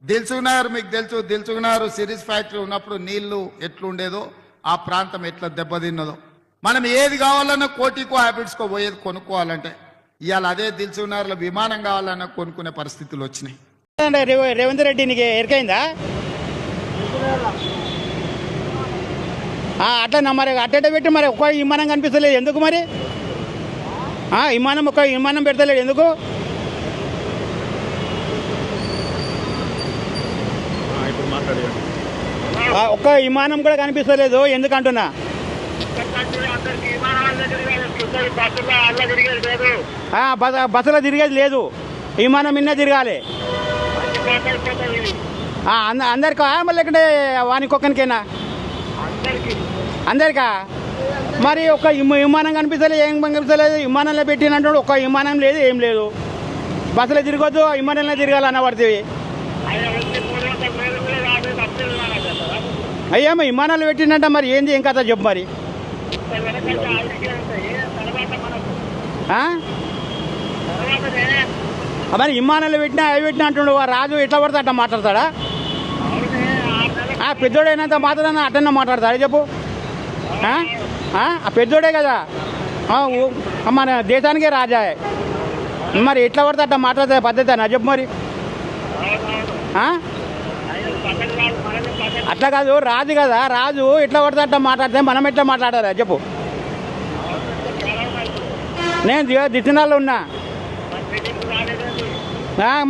దిల్సుఖ్నగర్ మీకు తెలుసు, Dilsukhnagar series factory ఉన్నప్పుడు నీళ్లు ఎట్లుండేదో, ఆ ప్రాంతం ఎట్లా దెబ్బతిన్నదో. మనం ఏది కావాలన్నా కోటికో హ్యాబిట్స్కో పోయేది కొనుక్కోవాలంటే ఇవాళ అదే దిల్సుఖ్నగర్లో విమానం కావాలన్నా కొనుక్కునే పరిస్థితులు వచ్చినాయి. రేవంత్ రెడ్డి నీకు ఎరికైందా? అట్లా మరి అట్ట పెట్టి మరి ఒక్క విమానం కనిపిస్తలేదు ఎందుకు? మరి ఒక్క విమానం పెడతలేదు ఎందుకు? ఒక్క విమానం కూడా కనిపిస్తలేదు ఎందుకంటున్నా? బస్సులో తిరిగేది లేదు, విమానం మిన్న తిరగాలి. అందరికా మళ్ళీ లేకుంటే వానికొక్కనికేనా? అందరికా? మరి ఒక విమానం కనిపిస్తలేదు, ఏం కనిపిస్తలేదు. విమానంలో పెట్టినట్టు ఒక్క విమానం లేదు, ఏం లేదు. బస్సులో తిరగొద్దు, విమానంలో తిరగాలన్న పడుతుంది. అయ్యేమో విమానాలు పెట్టిందంట, మరి ఏంది ఏం కథ చెప్పు. మరి మరి విమానాలు పెట్టినా అవి పెట్టినా అంటుండు. రాజు ఎట్లా పడితే అట్లా మాట్లాడతాడా? పెద్దోడైనంత మాత్రాన అట్టన్నా మాట్లాడతాడా చెప్పు? ఆ పెద్దోడే కదా, మన దేశానికే రాజా. మరి ఎట్లా పడితే అట్లా మాట్లాడే పద్ధతి నా చెప్పు. మరి అట్లా కాదు, రాజు కదా, రాజు ఎట్లా పడితే అట్లా మాట్లాడితే మనం ఎట్లా మాట్లాడారా చెప్పు? నేను దిట్టినాల్లో ఉన్నా.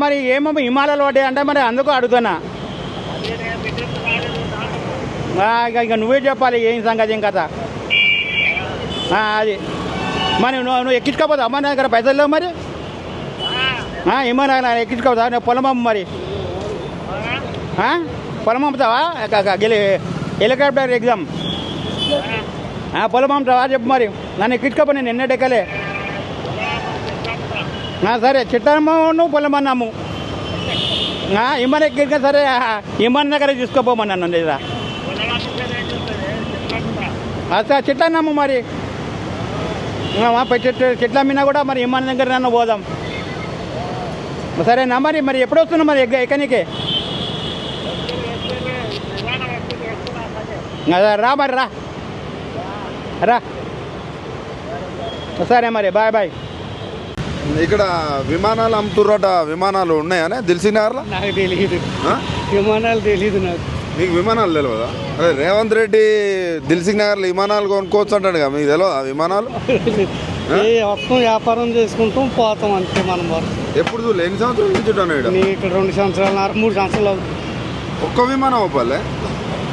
మరి ఏమో హిమాలయాలు పడ్డాయి అంటే మరి అందుకు అడుగుతున్నా. ఇక నువ్వే చెప్పాలి ఏం సంగతి, ఏం కథ అది. మరి నువ్వు ఎక్కించుకోపోతా అమ్మ నా దగ్గర పైసలు లేవు. మరి ఏమన్నా ఎక్కించుకోపోతా? నేను పొలం అమ్ము. మరి పొలం అమ్ముతావా? హెలికాప్టర్ ఎగ్జామ్ పొలం అమ్ముతావా చెప్పు. మరి నన్ను ఎక్కించుకోపో, నేను ఎన్నడెక్కలే. సరే చిట్టమ్మ నువ్వు పొలం అన్నాము. ఇమ్మని ఎక్కించుకో. సరే ఇమ్మని దగ్గర తీసుకోపోమని నన్ను లేదా? అసలు చిట్టన్నాము. మరి చెట్ల అమ్మినా కూడా మరి ఇమ్మని దగ్గర నన్ను పోదాం. సరేనా? మరి ఎప్పుడు వస్తున్నావు మరి ఎక్కనికే? రా మరి రా. సరే మరి బాయ్ బాయ్. ఇక్కడ విమానాలు అమ్ముతుర్రట, విమానాలు ఉన్నాయనే దిల్సుఖ్నగర్లో? నాకు తెలియదు, విమానాలు తెలియదు నాకు. మీకు విమానాలు తెలియదా? అదే రేవంత్ రెడ్డి దిల్సుఖ్నగర్లో విమానాలు కొనుక్కోవచ్చు అంటాడు కదా, మీకు తెలియదా విమానాలు? మొత్తం వ్యాపారం చేసుకుంటాం పోతాం అంతే మనం. ఎప్పుడు చూడలే? ఎన్ని సంవత్సరాలు నుంచి ఉంటాను ఇక్కడ? ఇక్కడ 2 సంవత్సరాలు 3 సంవత్సరాలు అవుతుంది. ఒక్క విమానం అవ్వాలి.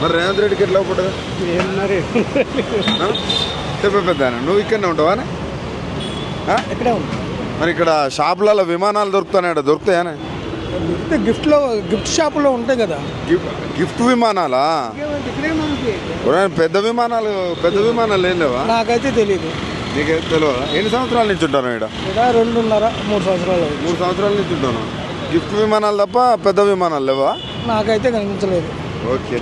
మరి రేవంత్ రెడ్డికి ఎట్లా అవ్వదు? పెద్ద నువ్వు ఇక్కడనే ఉంటావా? ఇక్కడే ఉంది. మరి ఇక్కడ షాపులలో విమానాలు దొరుకుతాయి, దొరుకుతాయనే? గిఫ్ట్ షాపులో ఉంటాయి కదా. గిఫ్ట్ విమానాలా? పెద్ద విమానాలు ఏం లేవా? నాకైతే తెలియదు. నీకైతే తెలియదా? ఎన్ని సంవత్సరాల నుంచి ఉంటాను ఇక్కడ? 2.5-3 సంవత్సరాలు. 3 సంవత్సరాల నుంచి ఉంటాను. గిఫ్ట్ విమానాలు తప్ప పెద్ద విమానాలు లేవా? నాకైతే కనిపించలేదు. ఓకే.